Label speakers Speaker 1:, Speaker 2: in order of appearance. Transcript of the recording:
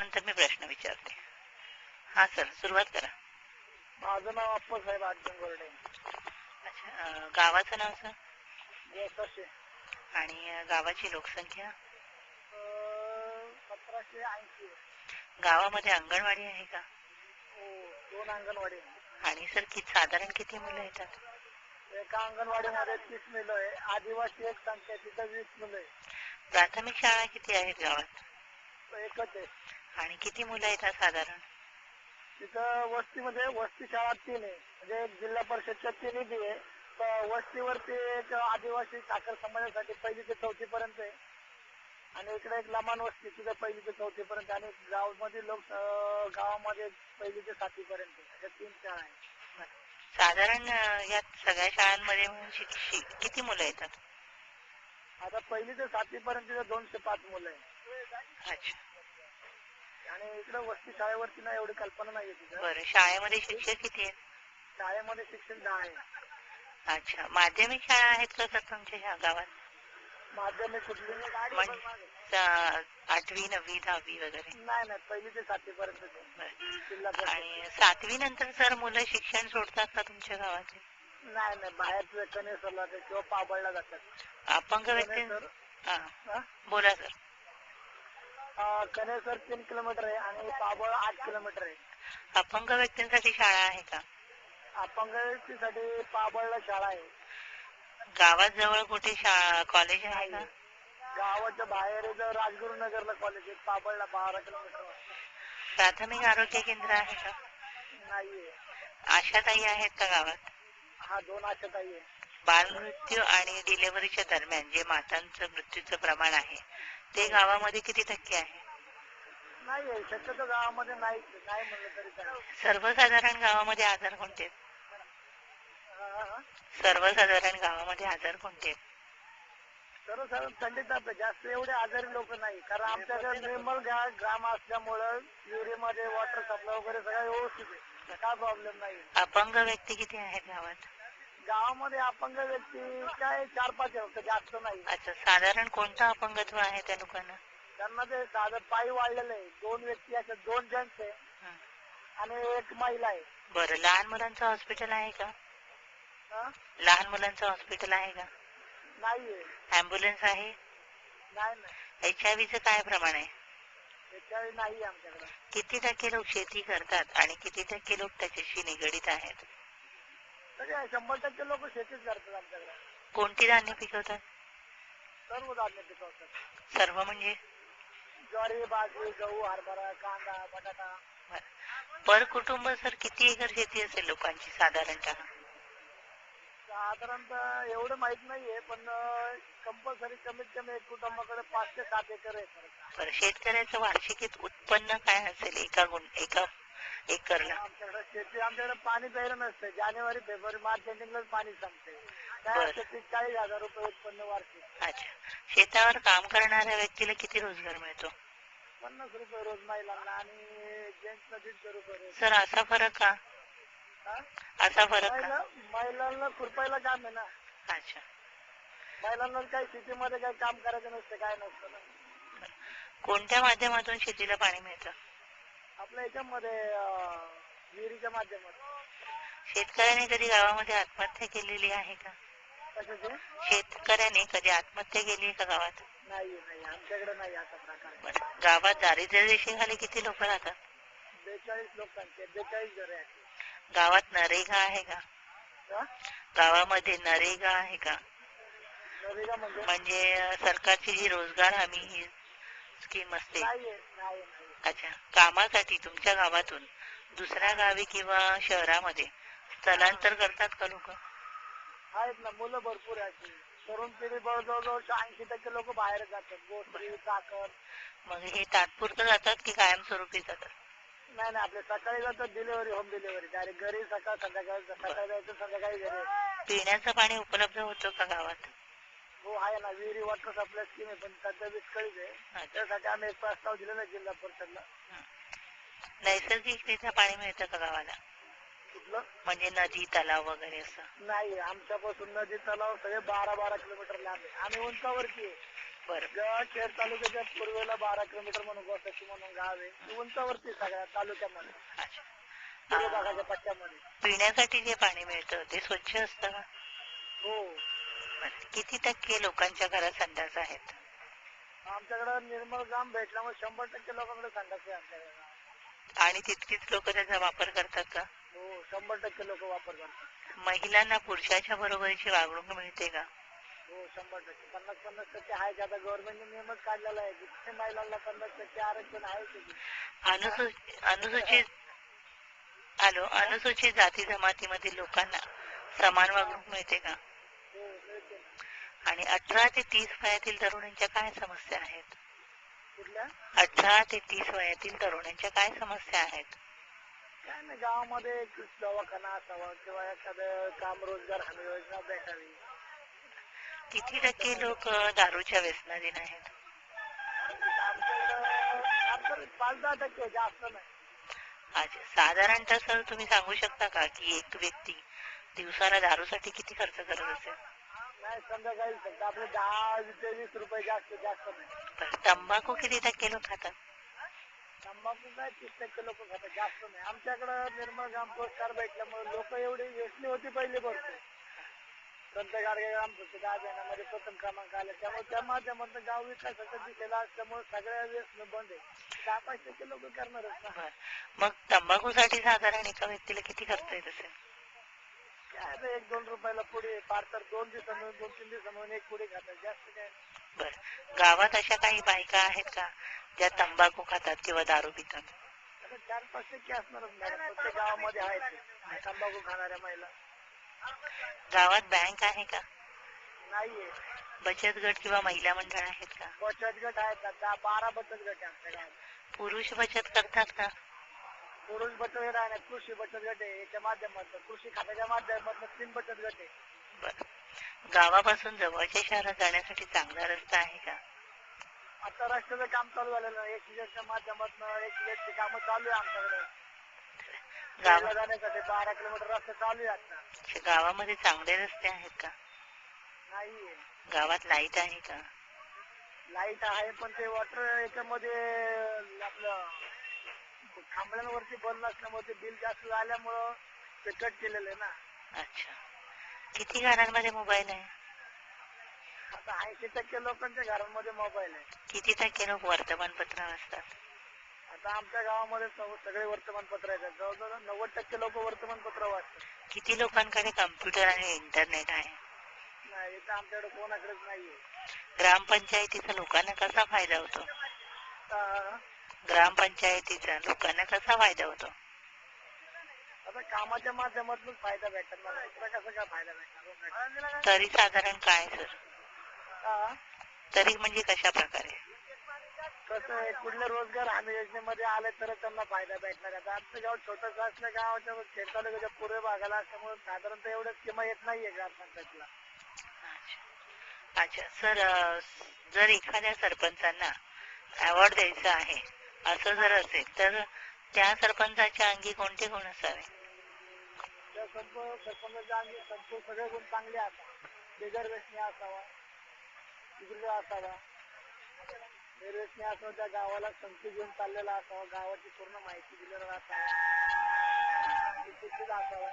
Speaker 1: त्यानंतर मी प्रश्न विचारते. हा सर, सुरुवात करा.
Speaker 2: माझं नाव अप्पासाहेब आजगंगोर्डे.
Speaker 1: अच्छा, गावाचं नाव सर?
Speaker 2: जयकशे.
Speaker 1: आणि गावाची लोकसंख्या?
Speaker 2: 1780.
Speaker 1: गावामध्ये अंगणवाडी आहे का?
Speaker 2: हो, 2 अंगणवाडी.
Speaker 1: आणि सर साधारण किती मुलं येतात?
Speaker 2: एका अंगणवाडीमध्ये 30 मुलं आहे. आदिवासी एक संख्या, तिथं 20 मुलं आहे.
Speaker 1: प्राथमिक शाळा किती आहेत गावात?
Speaker 2: एकच आहे.
Speaker 1: आणि किती मुलं येतात साधारण?
Speaker 2: तिथं वस्तीमध्ये वस्ती शाळा 3 आहे, म्हणजे एक जिल्हा परिषदच्या 3 बी आहे. वस्तीवरती एक आदिवासी साखर समाजासाठी 1ली ते 4थी पर्यंत आहे, आणि इकडे एक लमाण वस्ती तिथं 1ली ते 4थी पर्यंत, आणि गावामध्ये लोक गावामध्ये 1ली ते 7वी पर्यंत अशा 3 शाळा आहेत.
Speaker 1: साधारण या सगळ्या शाळांमध्ये किती मुलं येतात?
Speaker 2: आता 1ली ते 7वी पर्यंत 205 मुलं आहे.
Speaker 1: अच्छा.
Speaker 2: आणि इकडे वस्ती शाळेवरती ना एवढी कल्पना नाहीये तिथं.
Speaker 1: बरं, शाळेमध्ये शिक्षक किती आहेत?
Speaker 2: शाळेमध्ये शिक्षक 10 आहे.
Speaker 1: अच्छा, माध्यमिक शाळा आहेत का सर तुमच्या ह्या गावात?
Speaker 2: माध्यमिक कुठली?
Speaker 1: म्हणजे 8वी 9वी 10वी वगैरे?
Speaker 2: नाही, 1ली ते 7वी पर्यंत.
Speaker 1: आणि 7वी नंतर सर मुलं शिक्षण सोडतात का तुमच्या गावातले?
Speaker 2: नाही, बाहेर कनेसरला किंवा पाबळला जातात.
Speaker 1: अपंग व्यक्ती? बोला सर.
Speaker 2: कनेसर 3 किलोमीटर आहे आणि पाबळ 8 किलोमीटर आहे.
Speaker 1: अपंग व्यक्तींसाठी शाळा आहे का?
Speaker 2: अपंग व्यक्तीसाठी पाबळला शाळा आहे.
Speaker 1: गावात जवळ कुठे कॉलेज आहे का?
Speaker 2: गावाच्या बाहेर राजगुरुनगरला कॉलेज आहे. पाबळला 12 किलोमीटर.
Speaker 1: प्राथमिक आरोग्य केंद्र आहे का?
Speaker 2: नाहीये.
Speaker 1: आशाताई आहेत का गावात?
Speaker 2: हा, 2 आशाताई आहे.
Speaker 1: बालमृत्यू आणि डिलिव्हरीच्या दरम्यान जे मातांचं मृत्यूचं प्रमाण आहे ते गावामध्ये किती टक्के आहे?
Speaker 2: नाहीये, शक्यतो गावामध्ये नाही म्हणलं तरी चालेल.
Speaker 1: सर्वसाधारण गावामध्ये आजार कोणते? सर्वसाधारण गावामध्ये आजार कोणते?
Speaker 2: सर्वसाधारण थंडी ताप. जास्त एवढे आजारी लोक नाही, कारण आमच्याकडे निर्मल ग्राम असल्यामुळं विहिरीमध्ये वॉटर सप्लाय वगैरे सगळं व्यवस्थित आहे. काय प्रॉब्लेम नाही.
Speaker 1: अपंग व्यक्ती किती आहेत गावात?
Speaker 2: गावामध्ये अपंग व्यक्ती काय 4-5 आहे, जास्त नाही.
Speaker 1: अच्छा, साधारण कोणतं अपंगत्व आहे त्या लोकांना?
Speaker 2: त्यांना ते साधं पायी वाढलेलं आहे. 2 व्यक्ती अशा, 2 जेंट्स आहे आणि 1 महिला आहे.
Speaker 1: बरं, लहान मुलांचं हॉस्पिटल आहे का? लहान मुलांचं हॉस्पिटल आहे का?
Speaker 2: नाहीये.
Speaker 1: ॲम्ब्युलन्स आहे?
Speaker 2: नाही.
Speaker 1: HIV काय प्रमाण आहे?
Speaker 2: HIV नाही आमच्याकडे.
Speaker 1: किती टक्के लोक शेती करतात आणि किती टक्के लोक त्याच्याशी निगडीत आहेत?
Speaker 2: सगळे 100% लोक शेतीच करतात आमच्याकडे.
Speaker 1: कोणती धान्य पिकवतात?
Speaker 2: सर्व धान्य पिकवतात.
Speaker 1: सर्व म्हणजे? ज्वारी,
Speaker 2: बाजरी, गहू, हरभरा, कांदा, बटाटा.
Speaker 1: पर कुटुंब सर किती एकर शेती असेल लोकांची साधारणतः?
Speaker 2: साधारणतः एवढं माहित नाहीये, पण कंपल्सरी कमीत कमी एक कुटुंबाकडे 5 ते 7 एकर आहे.
Speaker 1: बरं, शेतकऱ्याचं वार्षिक उत्पन्न काय असेल एका एकरला?
Speaker 2: आमच्याकडे पाणी प्यायला नसतं. जानेवारी, फेब्रुवारी, मार्च एंडिंगलाच पाणी संपते. 40,000 रुपये उत्पन्न वार्षिक.
Speaker 1: अच्छा, शेतावर काम करणाऱ्या व्यक्तीला किती रोजगार मिळतो?
Speaker 2: 50 रुपये रोज महिलांना आणि जेंट्सला 150 रुपये रोज.
Speaker 1: सर, असा फरक का? असा फरक का?
Speaker 2: महिलांना खुरपायला काम आहे ना.
Speaker 1: अच्छा,
Speaker 2: महिलांना काही शेतीमध्ये काही काम करायचं नसतं, काय नसतं ना.
Speaker 1: कोणत्या माध्यमातून शेतीला पाणी मिळतं?
Speaker 2: आपल्या याच्यामध्ये विहिरीच्या माध्यमातून.
Speaker 1: शेतकऱ्याने कधी गावामध्ये आत्महत्या केलेली आहे का? शेतकऱ्याने कधी आत्महत्या केली आहे का गावात?
Speaker 2: नाही, आमच्याकडे नाही असा प्रकार.
Speaker 1: गावात दारिद्र्य रेषेखाली किती लोक राहतात?
Speaker 2: 42 लोकांचे 42 घरे आहेत.
Speaker 1: गावात नरेगा आहे का? गावामध्ये नरेगा आहे का?
Speaker 2: नरेगा
Speaker 1: म्हणजे सरकारची जी रोजगार हमी ही स्कीम असते.
Speaker 2: नाही.
Speaker 1: अच्छा, कामासाठी तुमच्या गावातून दुसऱ्या गावी किंवा शहरामध्ये स्थलांतर करतात का लोक?
Speaker 2: आहेत ना, मुलं भरपूर आहेत. तरुण पिढी जवळजवळ 80% लोक बाहेर जातात. गोष्टी, चाकर.
Speaker 1: मग हे तात्पुरतं जातात की कायमस्वरूपी जातात?
Speaker 2: नाही, आपले सकाळी जातात डिलिव्हरी, होम डिलिव्हरी. डायरेक्ट घरी सकाळ संध्याकाळी, सकाळी जायचं संध्याकाळी घरी.
Speaker 1: पिण्याचं पाणी उपलब्ध होतं का गावात?
Speaker 2: हो, आहे ना. विहिरी वॉटर सप्लाय स्कीम आहे, पण सध्या विस्कळीत आहे. त्यासाठी आम्ही एक प्रस्ताव दिलेला जिल्हा परिषदला.
Speaker 1: नैसर्गिकरित्या पाणी मिळतं का गावाला?
Speaker 2: कुठलं?
Speaker 1: म्हणजे नदी, तलाव वगैरे असं?
Speaker 2: नाही, आमच्यापासून नदी, तलाव सगळे 12 किलोमीटर लांब आहे. आम्ही उंचावरती आहे.
Speaker 1: बरं.
Speaker 2: खेड तालुक्याच्या पूर्वेला 12 किलोमीटर म्हणून गोसाची म्हणून गाव आहे. ते उंचावरती सगळ्या तालुक्यामध्ये
Speaker 1: अच्छा.
Speaker 2: पूर्व भागाच्या पट्ट्यामध्ये.
Speaker 1: पिण्यासाठी जे पाणी मिळतं ते स्वच्छ असतं का?
Speaker 2: हो.
Speaker 1: बरं. किती टक्के लोकांच्या घरात संडास आहेत?
Speaker 2: आमच्याकडे निर्मळ ग्राम भेटल्यामुळे 100% लोकांकडे संडास आहे आमच्याकडे.
Speaker 1: आणि तितकीच लोक त्याचा वापर करतात का?
Speaker 2: हो, 100% लोक वापर करतात.
Speaker 1: महिलांना पुरुषाच्या बरोबरीची वागणूक मिळते का?
Speaker 2: हो, 100%. 50-50% आहे. आता गव्हर्नमेंटने नियमच काढलेला आहे. जिथे महिलांना 50% आरक्षण आहे.
Speaker 1: अनुसूचित जाती जमातीमधील लोकांना समान वागणूक मिळते का?
Speaker 2: हो, मिळते.
Speaker 1: आणि 18 ते 30 वयातील तरुणांच्या काय समस्या आहेत?
Speaker 2: कुठल्या?
Speaker 1: 18 ते 30 वयातील तरुणांच्या काय समस्या आहेत?
Speaker 2: काय नाही, गावामध्ये एक दवाखाना असावा किंवा एखादं काम रोजगार हमी योजना भेटावी.
Speaker 1: किती टक्के लोक दारूच्या व्यसनाधीन आहेत?
Speaker 2: आमच्याकडे 5-10% जास्त नाही.
Speaker 1: अच्छा. साधारणतः सर तुम्ही सांगू शकता का की एक व्यक्ती दिवसाला दारूसाठी किती खर्च करत असेल?
Speaker 2: नाही, संध्याकाळी फक्त आपले 10 ते 20 रुपये जास्त नाही.
Speaker 1: बरं. तंबाखू किती टक्के लोक खातात?
Speaker 2: तंबाखू काय 30% लोक खातात, जास्त नाही. आमच्याकडं निर्मळ ग्राम पुरस्कार भेटल्यामुळे लोक एवढी व्यसनी होती पहिले भरपूर. संत गाडगे ग्राम स्वच्छता अभियानामध्ये प्रथम क्रमांक आला, त्यामुळे त्या माध्यमातून गाव विकासाच्या दिशेला असल्यामुळे सगळ्या व्यसन बंद आहे. 10-5% लोक करणारच ना.
Speaker 1: बरं. मग तंबाखूसाठी साधारण एका व्यक्तीला किती खर्च येत असेल?
Speaker 2: काय 1-2 रुपयाला पुढे, फार तर 2 दिवसांनी 2-3 दिवसांनी एक पुढे खातात, जास्त काय.
Speaker 1: बरं. गावात अशा काही बायका आहेत का ज्या तंबाखू खातात किंवा दारू पितात?
Speaker 2: 4-5% असणारच मॅडम, प्रत्येक गावामध्ये आहेत तंबाखू खाणाऱ्या महिला.
Speaker 1: गावात बँक आहे का?
Speaker 2: नाहीये.
Speaker 1: बचत गट किंवा महिला मंडळ आहेत का?
Speaker 2: बचत गट आहेत, 10-12 बचत गट आहे आमच्या गावात.
Speaker 1: पुरुष बचत करतात का?
Speaker 2: पुरुष बचत गट आहे, कृषी बचत गट आहे, याच्या माध्यमातून कृषी खात्याच्या माध्यमातून 3 बचत गट आहे.
Speaker 1: बरं. गावापासून जवळच्या शहरात जाण्यासाठी चांगला रस्ता आहे का?
Speaker 2: आता रस्त्याचं काम चालू झालेलं आहे, एक्सिडेंटच्या माध्यमातून एक्सिडेंटची कामं चालू आहे आमच्याकडे. गावाला जाण्यासाठी 12 किलोमीटर रस्ता चालू आहे आता.
Speaker 1: गावामध्ये चांगले रस्ते आहेत का?
Speaker 2: नाहीये.
Speaker 1: गावात लाईट आहे का?
Speaker 2: लाईट आहे, पण ते वॉटर याच्यामध्ये आपलं खांबळ्यांवरती बल्ब नसल्यामुळे ते बिल जास्त झाल्यामुळं ते कट केलेलं आहे ना.
Speaker 1: अच्छा. किती घरांमध्ये मोबाईल आहे?
Speaker 2: आता 80% लोकांच्या घरांमध्ये मोबाईल आहे.
Speaker 1: किती टक्के लोक वर्तमानपत्र वाचतात?
Speaker 2: आता आमच्या गावामध्ये सगळे वर्तमानपत्र आहेत, जवळजवळ 90% लोक वर्तमानपत्र वाचतात.
Speaker 1: किती लोकांकडे कम्प्युटर आणि इंटरनेट आहे?
Speaker 2: नाही, इथं आमच्याकडे कोणाकडेच नाहीये.
Speaker 1: ग्रामपंचायतीचा लोकांना कसा फायदा होतो? ग्रामपंचायतीचा लोकांना कसा फायदा होतो?
Speaker 2: आता कामाच्या माध्यमातून फायदा भेटतात मला, दुसरा कसा काय फायदा भेटणार?
Speaker 1: तरी साधारण काय सर? तरी म्हणजे कशा प्रकारे?
Speaker 2: कसं आहे, कुठल्या रोजगार हमी योजनेमध्ये आले तर त्यांना फायदा भेटणार. आता आमचं गाव छोटंसं असल्या गावाच्या खेड तालुक्याच्या पूर्व भागाला असल्यामुळे साधारणतः एवढ्या स्कीमा येत नाहीये ग्रामपंचायतला.
Speaker 1: अच्छा सर, जर एखाद्या सरपंचांना अवॉर्ड द्यायचा आहे असं जर असेल तर त्या सरपंचाच्या अंगी कोणते गुण असावे?
Speaker 2: त्या सरपंचाच्या अंगी सगळे गुण चांगले असतात. बेगर व्यसनी असावा, सुदृढ असावा, निर्व्यसनी असावा, त्या गावाला संस्कृती घेऊन चाललेला असावा, गावाची पूर्ण माहिती दिलेला असावा, शिक्षित असावा.